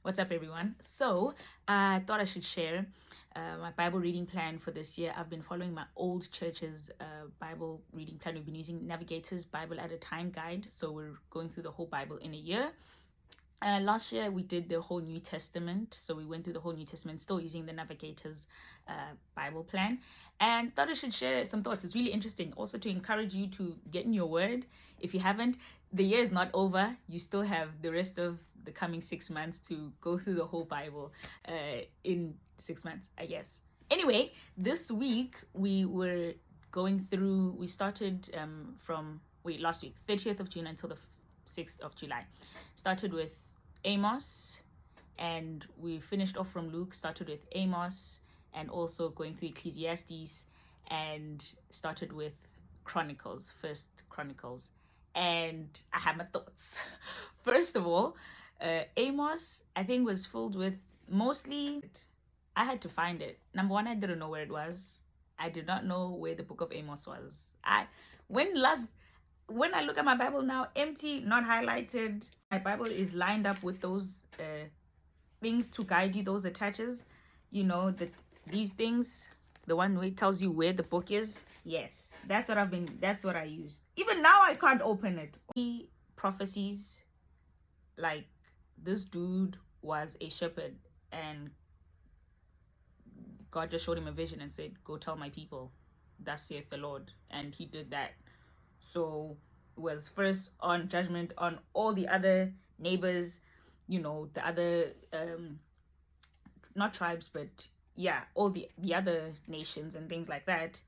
What's up, everyone? So I thought I should share my Bible reading plan for this year. I've been following my old church's Bible reading plan. We've been using Navigators Bible-At-A-Time guide. So we're going through the whole Bible in a year. Last year we did the whole New Testament, so we went through the whole New Testament, still using the Navigators Bible plan, and thought I should share some thoughts. It's really interesting, also to encourage you to get in your word. If you haven't, the year is not over. You still have the rest of the coming 6 months to go through the whole Bible in 6 months, I guess. Anyway, this week we were going through. We started last week, 30th of June until the 6th of July. Started with Amos, and we finished off from Luke, started with Amos, and also going through Ecclesiastes, and started with Chronicles, First Chronicles. And I have my thoughts. First of all, Amos, I think, was filled with mostly, I had to find it. Number one, I didn't know where it was. I did not know where the book of Amos was. When I look at my Bible now, empty, not highlighted, my Bible is lined up with those things to guide you, those attaches, these things, the one where it tells you where the book is. Yes, that's what I used. Even now, I can't open it. Prophecies, like this dude was a shepherd and God just showed him a vision and said, go tell my people, thus saith the Lord. And he did that. So it was first on judgment on all the other neighbors, the other, not tribes, but yeah, all the other nations and things like that.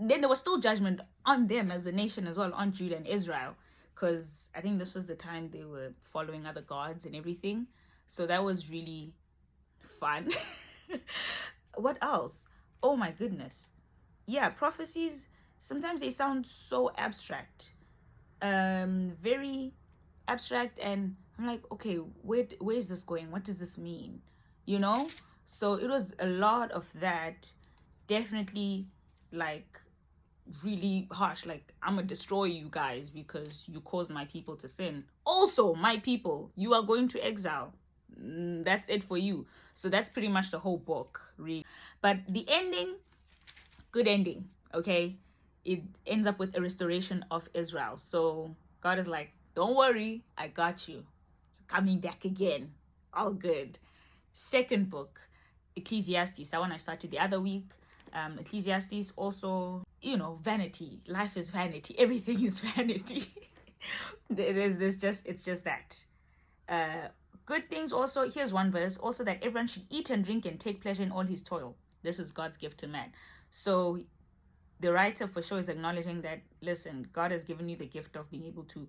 Then there was still judgment on them as a nation as well, on Judah and Israel, because I think this was the time they were following other gods and everything. So that was really fun. What else? Oh my goodness. Yeah, prophecies, sometimes they sound so abstract, very abstract, and I'm like, okay, where is this going? What does this mean? So it was a lot of that. Definitely, like, really harsh, like, I'm gonna destroy you guys because you caused my people to sin. Also, my people, you are going to exile. That's it for you. So that's pretty much the whole book, really. But the ending, good ending, okay? It ends up with a restoration of Israel. So God is like, don't worry, I got you. Coming back again. All good. Second book, Ecclesiastes. That one I started the other week. Ecclesiastes also, vanity. Life is vanity. Everything is vanity. it's just that. Good things also, here's one verse, also that everyone should eat and drink and take pleasure in all his toil. This is God's gift to man. So the writer for sure is acknowledging that, listen, God has given you the gift of being able to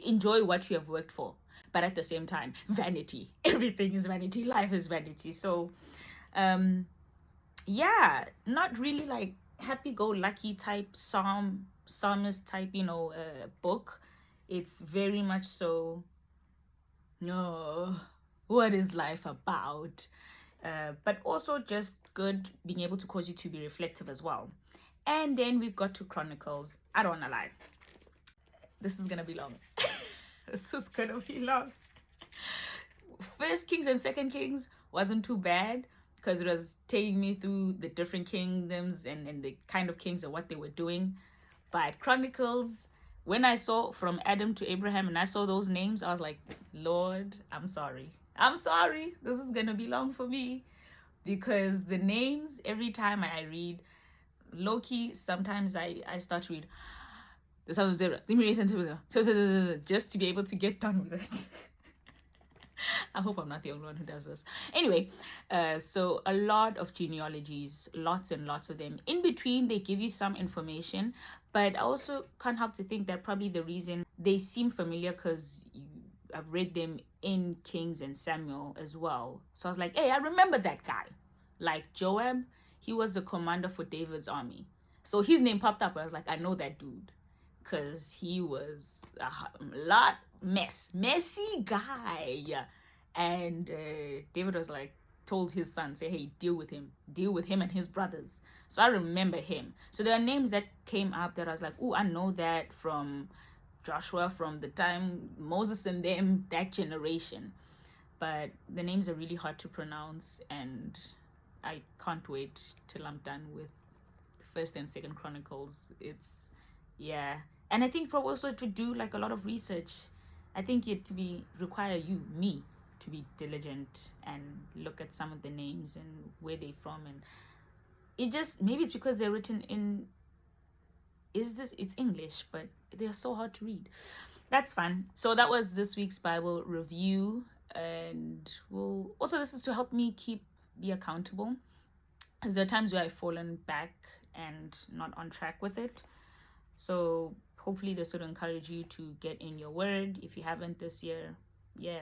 enjoy what you have worked for. But at the same time, vanity. Everything is vanity. Life is vanity. So, yeah, not really like happy-go-lucky type psalmist type, book. It's very much so, no, what is life about? But also just good, being able to cause you to be reflective as well. And then we got to Chronicles. I don't want to lie. This is going to be long. This is going to be long. First Kings and Second Kings wasn't too bad because it was taking me through the different kingdoms and the kind of kings and what they were doing. But Chronicles, when I saw from Adam to Abraham and I saw those names, I was like, Lord, I'm sorry. This is going to be long for me because the names, every time I read, low-key, sometimes I start to read the Son of Zerah, just to be able to get done with it. I hope I'm not the only one who does this. Anyway, so a lot of genealogies, lots and lots of them. In between, they give you some information, but I also can't help to think that probably the reason they seem familiar because I've read them in Kings and Samuel as well. So I was like, hey, I remember that guy. Like Joab, he was the commander for David's army. So his name popped up. I was like, I know that dude. Because he was a messy guy. And David was like, told his son, say, hey, deal with him and his brothers. So I remember him. So there are names that came up that I was like, oh, I know that from Joshua, from the time Moses and them, that generation. but the names are really hard to pronounce, and I can't wait till I'm done with First and Second Chronicles. It's, yeah. And I think probably also to do like a lot of research, I think it require me to be diligent and look at some of the names and where they're from. And it just, maybe it's because they're written in, it's English, but they're so hard to read. That's fun. So that was this week's Bible review. And this is to help me be accountable, because there are times where I've fallen back and not on track with it. So hopefully this would encourage you to get in your word if you haven't this year. Yeah,